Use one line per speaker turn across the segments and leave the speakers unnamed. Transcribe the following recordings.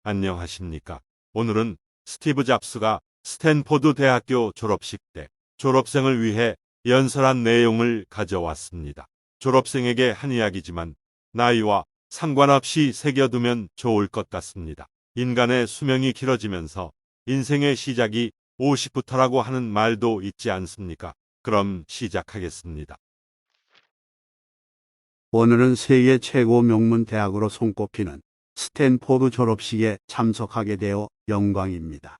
안녕하십니까. 오늘은 스티브 잡스가 스탠포드 대학교 졸업식 때 졸업생을 위해 연설한 내용을 가져왔습니다. 졸업생에게 한 이야기지만 나이와 상관없이 새겨두면 좋을 것 같습니다. 인간의 수명이 길어지면서 인생의 시작이 50부터라고 하는 말도 있지 않습니까? 그럼 시작하겠습니다.
오늘은 세계 최고 명문 대학으로 손꼽히는 스탠포드 졸업식에 참석하게 되어 영광입니다.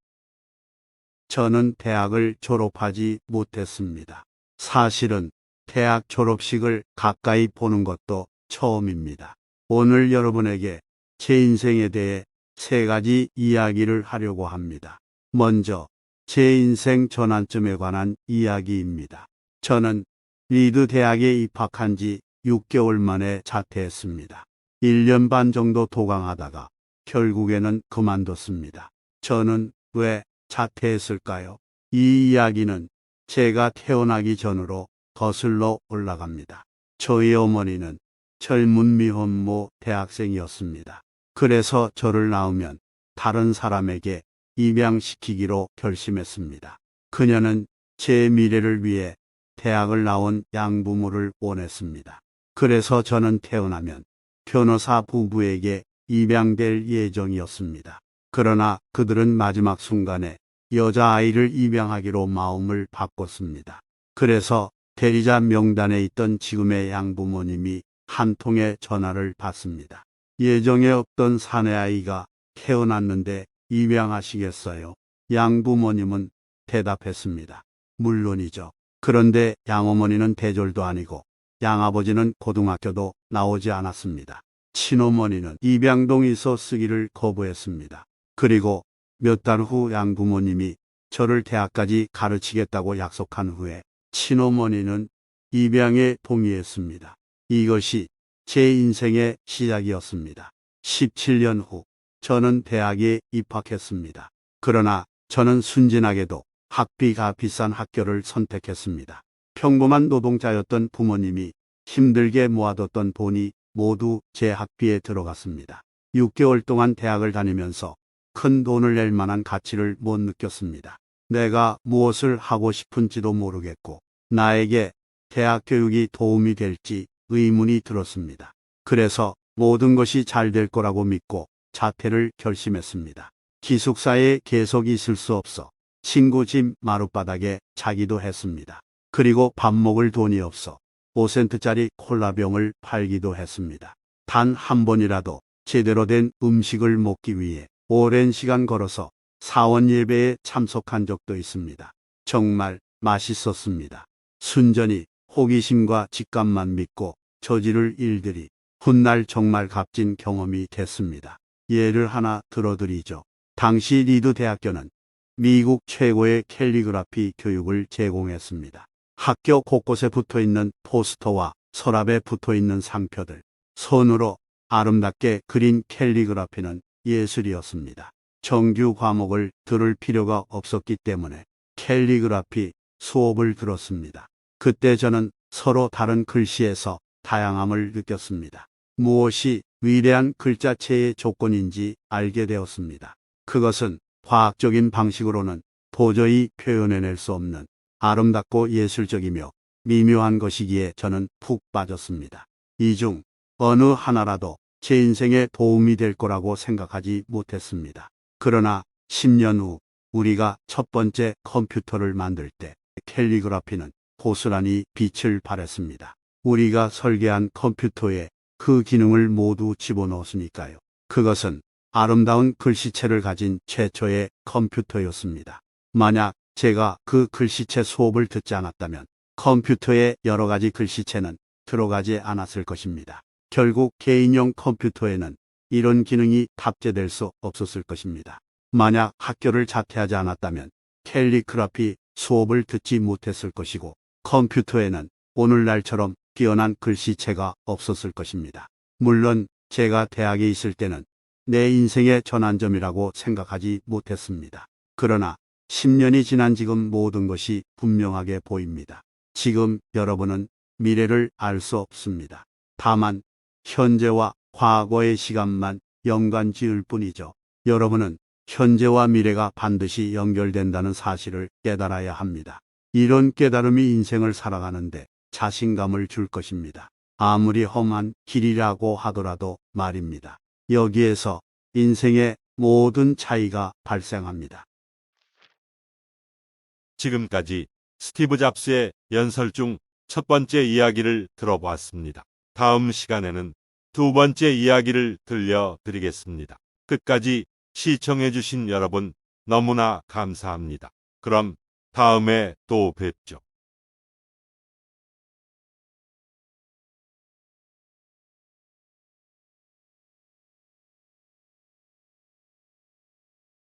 저는 대학을 졸업하지 못했습니다. 사실은 대학 졸업식을 가까이 보는 것도 처음입니다. 오늘 여러분에게 제 인생에 대해 세 가지 이야기를 하려고 합니다. 먼저 제 인생 전환점에 관한 이야기입니다. 저는 리드 대학에 입학한 지 6개월 만에 자퇴했습니다. 1년 반 정도 도강하다가 결국에는 그만뒀습니다. 저는 왜 자퇴했을까요? 이 이야기는 제가 태어나기 전으로 거슬러 올라갑니다. 저희 어머니는 젊은 미혼모 대학생이었습니다. 그래서 저를 낳으면 다른 사람에게 입양시키기로 결심했습니다. 그녀는 제 미래를 위해 대학을 나온 양부모를 원했습니다. 그래서 저는 태어나면 변호사 부부에게 입양될 예정이었습니다. 그러나 그들은 마지막 순간에 여자아이를 입양하기로 마음을 바꿨습니다. 그래서 대리자 명단에 있던 지금의 양부모님이 한 통의 전화를 받습니다. 예정에 없던 사내아이가 태어났는데 입양하시겠어요? 양부모님은 대답했습니다. 물론이죠. 그런데 양어머니는 대졸도 아니고 양아버지는 고등학교도 나오지 않았습니다. 친어머니는 입양동의서 쓰기를 거부했습니다. 그리고 몇 달 후 양부모님이 저를 대학까지 가르치겠다고 약속한 후에 친어머니는 입양에 동의했습니다. 이것이 제 인생의 시작이었습니다. 17년 후 저는 대학에 입학했습니다. 그러나 저는 순진하게도 학비가 비싼 학교를 선택했습니다. 평범한 노동자였던 부모님이 힘들게 모아뒀던 돈이 모두 제 학비에 들어갔습니다. 6개월 동안 대학을 다니면서 큰 돈을 낼 만한 가치를 못 느꼈습니다. 내가 무엇을 하고 싶은지도 모르겠고 나에게 대학 교육이 도움이 될지 의문이 들었습니다. 그래서 모든 것이 잘 될 거라고 믿고 자퇴를 결심했습니다. 기숙사에 계속 있을 수 없어 친구 집 마룻바닥에 자기도 했습니다. 그리고 밥 먹을 돈이 없어 5센트짜리 콜라병을 팔기도 했습니다. 단 한 번이라도 제대로 된 음식을 먹기 위해 오랜 시간 걸어서 사원 예배에 참석한 적도 있습니다. 정말 맛있었습니다. 순전히 호기심과 직감만 믿고 저지를 일들이 훗날 정말 값진 경험이 됐습니다. 예를 하나 들어드리죠. 당시 리드 대학교는 미국 최고의 캘리그라피 교육을 제공했습니다. 학교 곳곳에 붙어있는 포스터와 서랍에 붙어있는 상표들, 손으로 아름답게 그린 캘리그라피는 예술이었습니다. 정규 과목을 들을 필요가 없었기 때문에 캘리그라피 수업을 들었습니다. 그때 저는 서로 다른 글씨에서 다양함을 느꼈습니다. 무엇이 위대한 글자체의 조건인지 알게 되었습니다. 그것은 과학적인 방식으로는 도저히 표현해낼 수 없는 아름답고 예술적이며 미묘한 것이기에 저는 푹 빠졌습니다. 이 중 어느 하나라도 제 인생에 도움이 될 거라고 생각하지 못했습니다. 그러나 10년 후 우리가 첫 번째 컴퓨터를 만들 때 캘리그라피는 고스란히 빛을 발했습니다. 우리가 설계한 컴퓨터에 그 기능을 모두 집어넣었으니까요. 그것은 아름다운 글씨체를 가진 최초의 컴퓨터였습니다. 만약 제가 그 글씨체 수업을 듣지 않았다면 컴퓨터에 여러 가지 글씨체는 들어가지 않았을 것입니다. 결국 개인용 컴퓨터에는 이런 기능이 탑재될 수 없었을 것입니다. 만약 학교를 자퇴하지 않았다면 캘리그라피 수업을 듣지 못했을 것이고 컴퓨터에는 오늘날처럼 뛰어난 글씨체가 없었을 것입니다. 물론 제가 대학에 있을 때는 내 인생의 전환점이라고 생각하지 못했습니다. 그러나 10년이 지난 지금 모든 것이 분명하게 보입니다. 지금 여러분은 미래를 알 수 없습니다. 다만 현재와 과거의 시간만 연관 지을 뿐이죠. 여러분은 현재와 미래가 반드시 연결된다는 사실을 깨달아야 합니다. 이런 깨달음이 인생을 살아가는데 자신감을 줄 것입니다. 아무리 험한 길이라고 하더라도 말입니다. 여기에서 인생의 모든 차이가 발생합니다.
지금까지 스티브 잡스의 연설 중 첫 번째 이야기를 들어보았습니다. 다음 시간에는 두 번째 이야기를 들려드리겠습니다. 끝까지 시청해주신 여러분 너무나 감사합니다. 그럼 다음에 또 뵙죠.